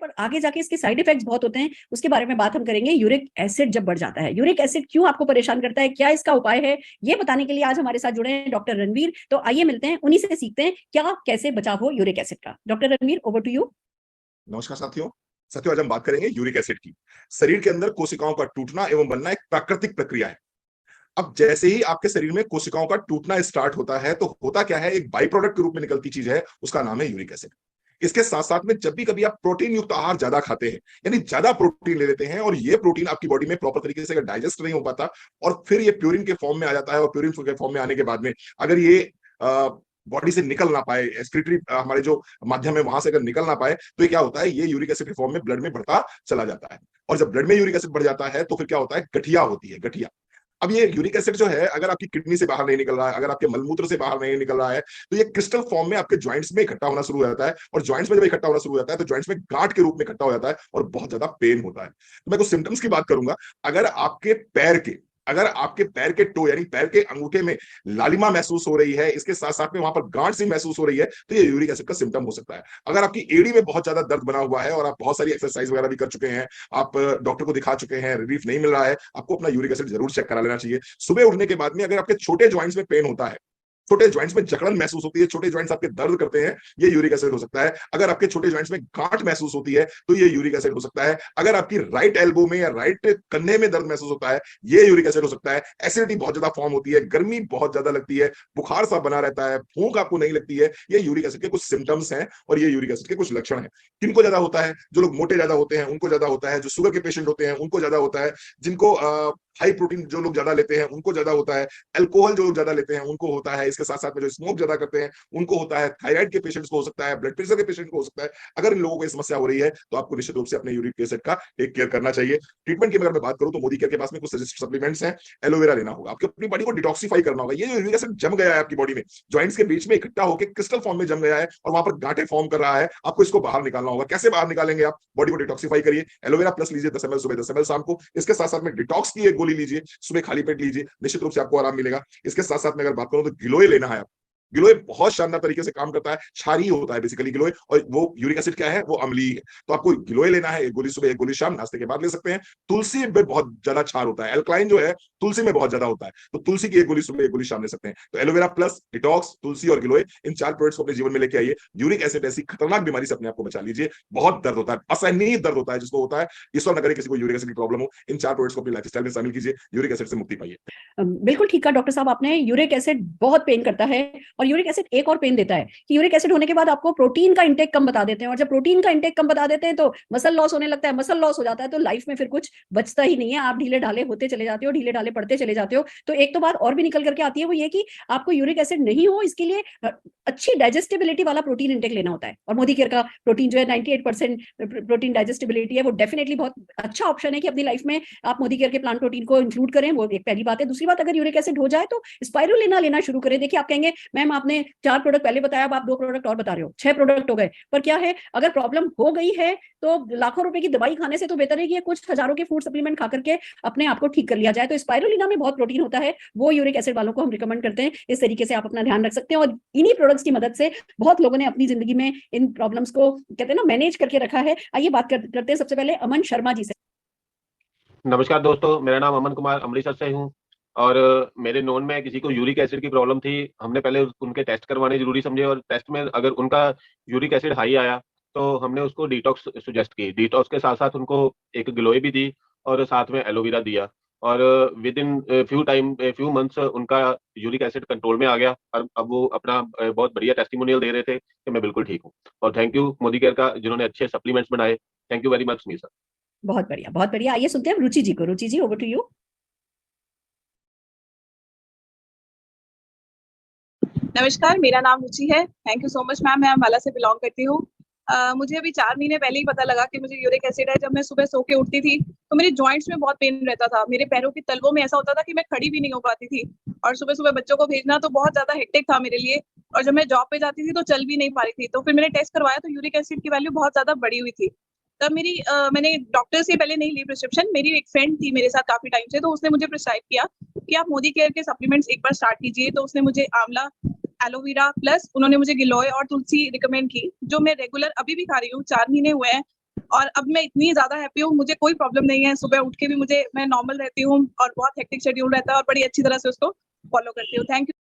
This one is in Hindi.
पर आगे जाके इसके साइड इफेक्ट्स बहुत होते हैं, उसके बारे में बात हम करेंगे। यूरिक एसिड जब बढ़ जाता है, यूरिक एसिड क्यों आपको परेशान करता है, क्या इसका उपाय है, ये बताने के लिए आज हमारे साथ जुड़े हैं डॉक्टर रणवीर। तो आइए मिलते हैं, उन्हीं से सीखते हैं क्या कैसे बचाव हो यूरिक एसिड का। Doctor Ranveer, over to you. नमस्कार साथियों, आज हम बात करेंगे यूरिक एसिड की। शरीर के अंदर कोशिकाओं का टूटना एवं बनना एक प्राकृतिक प्रक्रिया है। अब जैसे ही आपके शरीर में कोशिकाओं का टूटना स्टार्ट होता है तो होता क्या है, एक बाई प्रोडक्ट के रूप में निकलती चीज है, उसका नाम है यूरिक एसिड। इसके साथ साथ में जब भी कभी आप प्रोटीन युक्त आहार ज्यादा खाते हैं, यानी ज्यादा प्रोटीन ले लेते हैं और ये प्रोटीन आपकी बॉडी में प्रॉपर तरीके से डाइजेस्ट नहीं हो पाता और फिर ये प्यूरिन के फॉर्म में आ जाता है, और प्यूरिन के फॉर्म में आने के बाद में अगर ये बॉडी से निकल ना पाए, एक्सक्रीटरी हमारे जो माध्यम है वहां से अगर निकल ना पाए, तो ये क्या होता है, ये यूरिक एसिड के फॉर्म में ब्लड में बढ़ता चला जाता है। और जब ब्लड में यूरिक एसिड बढ़ जाता है तो फिर क्या होता है, गठिया होती है, गठिया। अब ये यूरिक एसिड जो है, अगर आपकी किडनी से बाहर नहीं निकल रहा है, अगर आपके मलमूत्र से बाहर नहीं निकल रहा है, तो ये क्रिस्टल फॉर्म में आपके जॉइंट्स में इकट्ठा होना शुरू हो जाता है। और जॉइंट्स में जब इकट्ठा होना शुरू हो जाता है तो जॉइंट्स में गांठ के रूप में इकट्ठा हो जाता है और बहुत ज्यादा पेन होता है। तो मैं कुछ सिम्टम्स की बात करूंगा। अगर आपके पैर के टो यानी पैर के अंगूठे में लालिमा महसूस हो रही है, इसके साथ साथ में वहां पर गांठ सी महसूस हो रही है, तो ये यूरिक एसिड का सिम्टम हो सकता है। अगर आपकी एड़ी में बहुत ज्यादा दर्द बना हुआ है और आप बहुत सारी एक्सरसाइज वगैरह भी कर चुके हैं, आप डॉक्टर को दिखा चुके हैं, रिलीफ नहीं मिल रहा है, आपको अपना यूरिक एसिड जरूर चेक करा लेना चाहिए। सुबह उठने के बाद में अगर आपके छोटे ज्वाइंट्स में पेन होता है, छोटे ज्वाइंट्स में जकड़न महसूस होती है, छोटे ज्वाइंट्स आपके दर्द करते हैं, ये यूरिक एसिड हो सकता है। अगर आपके छोटे ज्वाइंट्स में गांठ महसूस होती है तो ये यूरिक एसिड हो सकता है। अगर आपकी राइट एल्बो में या राइट कंधे में दर्द महसूस होता है, ये यूरिक एसिड हो सकता है। एसिडिटी बहुत ज्यादा फॉर्म होती है, गर्मी बहुत ज्यादा लगती है, बुखार सा बना रहता है, भूख आपको नहीं लगती है, ये यूरिक एसिड के कुछ सिम्टम्स हैं और ये यूरिक एसिड के कुछ लक्षण हैं। किनको ज्यादा होता है, जो लोग मोटे ज्यादा होते हैं उनको ज्यादा होता है, जो शुगर के पेशेंट होते हैं उनको ज्यादा होता है, जिनको हाई प्रोटीन जो लोग ज्यादा लेते हैं उनको ज्यादा होता है, अल्कोहल जो लोग ज्यादा लेते हैं उनको होता है, इसके साथ साथ में जो स्मोक ज्यादा करते हैं उनको होता है, थायराइड के पेशेंट्स को हो सकता है, ब्लड प्रेशर के पेशेंट को हो सकता है। अगर इन लोगों को ये समस्या हो रही है तो आपको निश्चित रूप से अपने यूरिक एसिड का टेक केयर करना चाहिए। ट्रीटमेंट की अगर मैं बात करूं तो मोदी केयर के पास में कुछ सजेस्टेड सप्लीमेंट्स हैं। एलोवेरा लेना होगा, आपकी अपनी बॉडी को डिटॉक्सिफाई करना होगा। ये जो यूरिक एसिड जम गया है आपकी बॉडी में, जॉइंट्स के बीच में इकट्ठा होकर क्रिस्टल फॉर्म में जम गया है और वहां पर गांठें फॉर्म कर रहा है, आपको इसको बाहर निकालना होगा। कैसे बाहर निकालेंगे आप, बॉडी को डिटॉक्सिफाई करिए, एलोवेरा प्लस लीजिए 10 ml सुबह, 10 ml शाम को। इसके साथ साथ में डिटॉक्स की एक गोली लीजिए, सुबह खाली पेट लीजिए, निश्चित रूप से आपको आराम मिलेगा। इसके साथ साथ में अगर बात करूं तो गिलोय लेना है। गिलोय बहुत शानदार तरीके से काम करता है, क्षारीय होता है बेसिकली गिलोय, और वो यूरिक एसिड क्या है, वो अम्लीय है। तो आपको गिलोय लेना है, एक गोली सुबह एक गोली शाम, नाश्ते के बाद ले सकते हैं। तुलसी में बहुत ज्यादा क्षार होता है, एल्कलाइन जो है तुलसी में बहुत ज्यादा होता है, तो तुलसी की एक गोली सुबह एक गोली शाम ले सकते हैं। तो एलोवेरा प्लस डिटॉक्स, तुलसी और गिलोय, इन 4 प्रोडक्ट्स को अपने जीवन में लेके आइए। यूरिक एसिड ऐसी खतरनाक बीमारी से अपने आप को बचा लीजिए। बहुत दर्द होता है, असहनीय दर्द होता है जिसको होता है, ईश्वर न करे किसी को यूरिक एसिड की प्रॉब्लम हो, इन 4 प्रोडक्ट्स को अपनी लाइफस्टाइल में शामिल कीजिए, यूरिक एसिड से मुक्ति पाइए। बिल्कुल ठीक है डॉक्टर साहब आपने। यूरिक एसिड बहुत पेन करता है और यूरिक एसिड एक और पेन देता है कि यूरिक एसिड होने के बाद आपको प्रोटीन का इंटेक कम बता देते हैं, और जब प्रोटीन का इंटेक कम बता देते हैं तो मसल लॉस होने लगता है। मसल लॉस हो जाता है तो लाइफ में फिर कुछ बचता ही नहीं है, आप ढीले ढाले होते चले जाते हो, ढीले ढाले पड़ते चले जाते हो। तो एक तो बात और भी निकल करके आती है, वो ये कि आपको यूरिक एसिड नहीं हो इसके लिए अच्छी डाइजेस्टिबिलिटी वाला प्रोटीन इंटेक लेना होता है। और मोदी केयर का प्रोटीन जो है 98% प्रोटीन डाइजेस्टिबिलिटी है, वो डेफिनेटली बहुत अच्छा ऑप्शन है कि अपनी लाइफ में आप मोदी केयर के प्लांट प्रोटीन को इंक्लूड करें। वो एक पहली बात है। दूसरी बात, अगर यूरिक एसिड हो जाए तो स्पाइरुलिना लेना शुरू करें। देखिए आप कहेंगे मैम आपने 4 प्रोडक्ट पहले बताया, अब आप 2 प्रोडक्ट और बता रहे हो, 6 प्रोडक्ट हो गए। पर क्या है, अगर प्रॉब्लम हो गई है तो लाखों रुपए की दवाई खाने से तो बेहतर है कि कुछ हजारों के फूड सप्लीमेंट खा करके अपने आप को ठीक कर लिया जाए। तो स्पाइरुलिना में बहुत प्रोटीन होता है, वो यूरिक एसिड वालों को हम रिकमेंड करते हैं। इस तरीके से आप अपना ध्यान रख सकते हैं और इन्हीं प्रोडक्ट्स की मदद से बहुत लोगों ने अपनी जिंदगी में इन प्रॉब्लम्स को कहते हैं ना मैनेज करके रखा है। आइए बात करते हैं सबसे पहले अमन शर्मा जी से। नमस्कार दोस्तों, मेरा नाम अमन कुमार अमृतसर से हूँ और मेरे नोन में किसी को यूरिक एसिड की प्रॉब्लम थी। हमने पहले उनके टेस्ट करवाने जरूरी समझे और टेस्ट में अगर उनका यूरिक एसिड हाई आया तो हमने उसको डिटॉक्स सुजेस्ट की। डिटॉक्स के साथ साथ उनको एक गिलोय भी दी और साथ में एलोवेरा दिया और विद इन फ्यू मंथ्स उनका यूरिक एसिड कंट्रोल में आ गया और अब वो अपना बहुत बढ़िया टेस्टिमोनियल दे रहे थे कि मैं बिल्कुल ठीक हूँ। और थैंक यू मोदी केयर का जिन्होंने अच्छे सप्लीमेंट्स बनाए। Thank you very much me sir. बहुत बढ़िया, बहुत बढ़िया। आइए सुनते हैं रुचि जी को। रुचि जी, ओवर टू यू। नमस्कार, मेरा नाम रुचि है। Thank you so much ma'am, मैं अम्बाला से बिलोंग करती हूँ। मुझे अभी 4 महीने पहले ही पता लगा कि मुझे यूरिक एसिड है। जब मैं सुबह सो के उठती थी तो मेरे जॉइंट्स में बहुत पेन रहता था, मेरे पैरों के तलवों में ऐसा होता था कि मैं खड़ी भी नहीं हो पाती थी। और सुबह सुबह बच्चों को भेजना तो बहुत ज्यादा हेक्टिक था मेरे लिए। और जब मैं जॉब पे जाती थी तो चल भी नहीं पा रही थी। तो फिर मैंने टेस्ट करवाया तो यूरिक एसिड की वैल्यू बहुत ज्यादा बढ़ी हुई थी। तब मैंने डॉक्टर से पहले नहीं ली प्रिस्क्रिप्शन। मेरी एक फ्रेंड थी मेरे साथ काफी टाइम से, तो उसने मुझे प्रिस्क्राइब किया कि आप मोदी केयर के सप्लीमेंट्स एक बार स्टार्ट कीजिए। तो उसने मुझे आंवला, एलोवेरा प्लस उन्होंने मुझे गिलोय और तुलसी रिकमेंड की, जो मैं रेगुलर अभी भी खा रही हूँ। 4 महीने हुए हैं और अब मैं इतनी ज्यादा हैप्पी हूँ, मुझे कोई प्रॉब्लम नहीं है। सुबह उठ के भी मैं नॉर्मल रहती हूँ और बहुत हेक्टिक शेड्यूल रहता है और बड़ी अच्छी तरह से उसको फॉलो करती हूँ। Thank you.